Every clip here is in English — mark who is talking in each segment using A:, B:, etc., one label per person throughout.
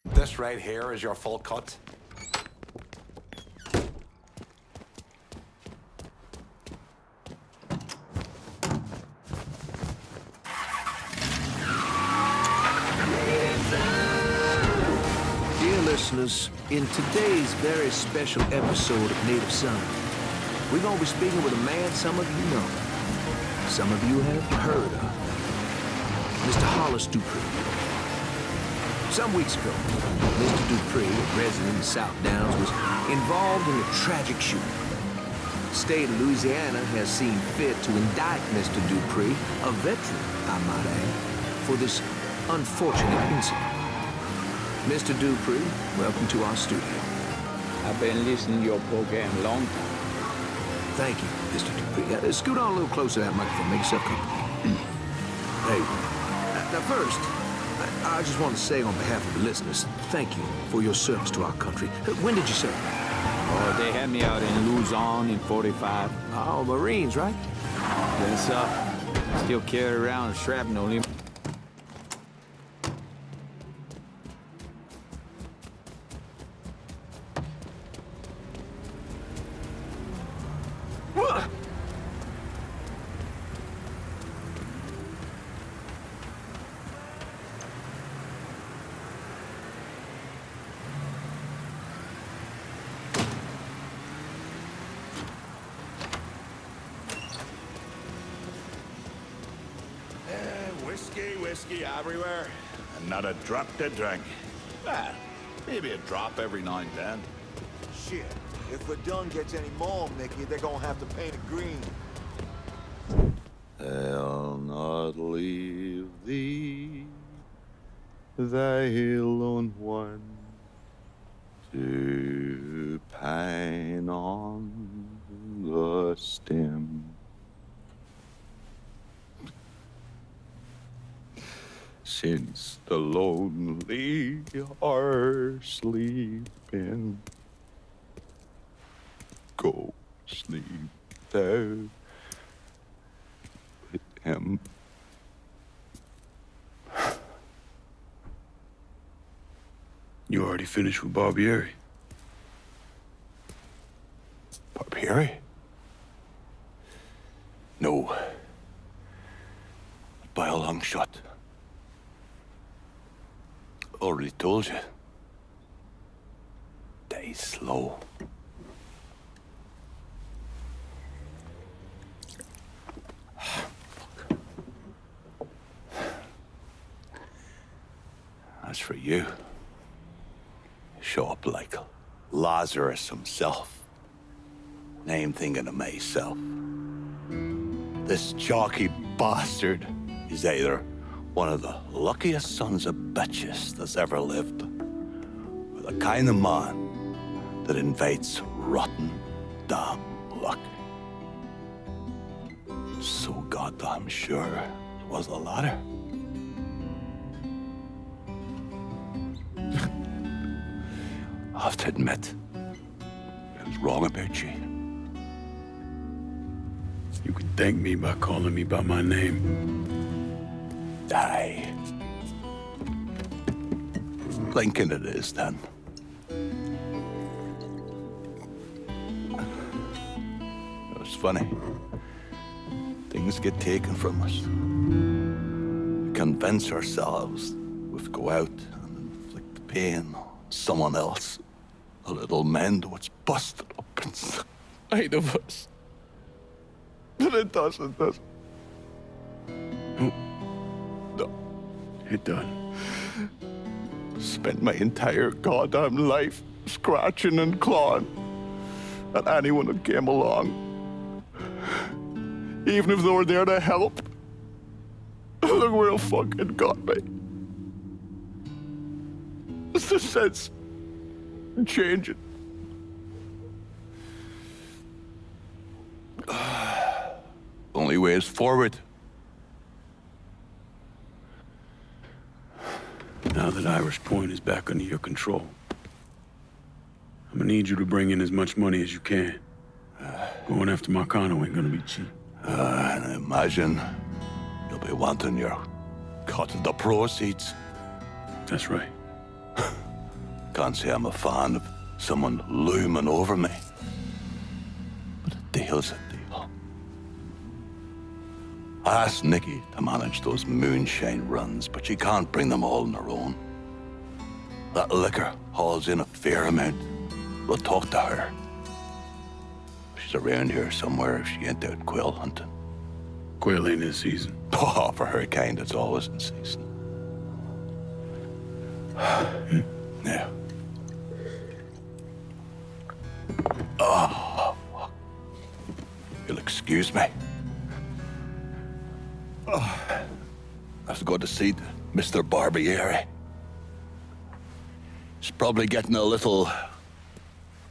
A: This right here is your full cut.
B: Dear listeners, in today's very special episode of Native Son, we're going to be speaking with a man some of you know, some of you have heard of, Mr. Hollis Dupree. Some weeks ago, Mr. Dupree, a resident of South Downs, was involved in a tragic shooting. The state of Louisiana has seen fit to indict Mr. Dupree, a veteran, I might add, for this unfortunate incident. Mr. Dupree, welcome to our studio.
C: I've been listening to your program a long time.
B: Thank you, Mr. Dupree. Scoot on a little closer to that microphone. Make yourself comfortable. Hey, now first, I just want to say on behalf of the listeners, thank you for your service to our country. When did you serve?
C: Oh, they had me out in Luzon in 45.
B: Oh, Marines, right?
C: Yes, sir. Still carry around a shrapnel.
D: Whiskey everywhere, and not a drop to drink. Ah, maybe a drop every now and then.
E: Shit, if Verdun gets any more, Mickey, they're gonna have to paint it green.
D: I'll not leave thee, thy lone one, to pine on the stem. Since the lonely are sleeping, go sleep thou with him.
F: You already finished with Barbieri?
D: Barbieri? No. By a long shot. Already told you. Die slow. As for you, show up like Lazarus himself. And I'm thinking to myself, this chalky bastard is either one of the luckiest sons of bitches that's ever lived, or the kind of man that invites rotten damn luck. So goddamn sure it was the latter. I have to admit, I was wrong about you.
F: You can thank me by calling me by my name.
D: Aye. Lincoln it is, then. It was funny. Things get taken from us. We convince ourselves we've go out and inflict the pain on someone else. A little mend what's busted up inside of us. But it doesn't.
F: It done.
D: Spent my entire goddamn life scratching and clawing at anyone that came along. Even if they were there to help. Look where it fucking got me. It's the sense changing. Only way is forward.
F: Now that Irish Point is back under your control, I'm gonna need you to bring in as much money as you can. Going after Marcano ain't gonna be cheap.
D: And I imagine you'll be wanting your cut of the proceeds.
F: That's right.
D: Can't say I'm a fan of someone looming over me. But a deal's a deal. I asked Nikki to manage those moonshine runs, but she can't bring them all on her own. That liquor hauls in a fair amount. We'll talk to her. She's around here somewhere if she ain't out quail hunting.
F: Quail ain't in season.
D: Oh, for her kind, it's always in season. Yeah. Oh, you'll excuse me. Oh, I was going to see Mr. Barbieri. He's probably getting a little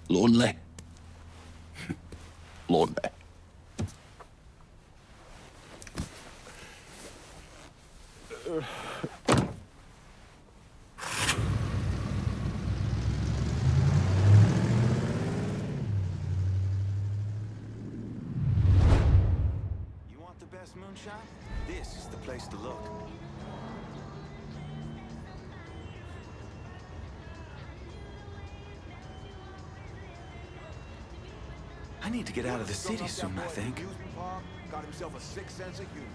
D: lonely. Lonely.
E: You want the best moonshine? This is the place to look.
C: I need to get out of the city soon, I think.
E: Got himself a sick sense of humor.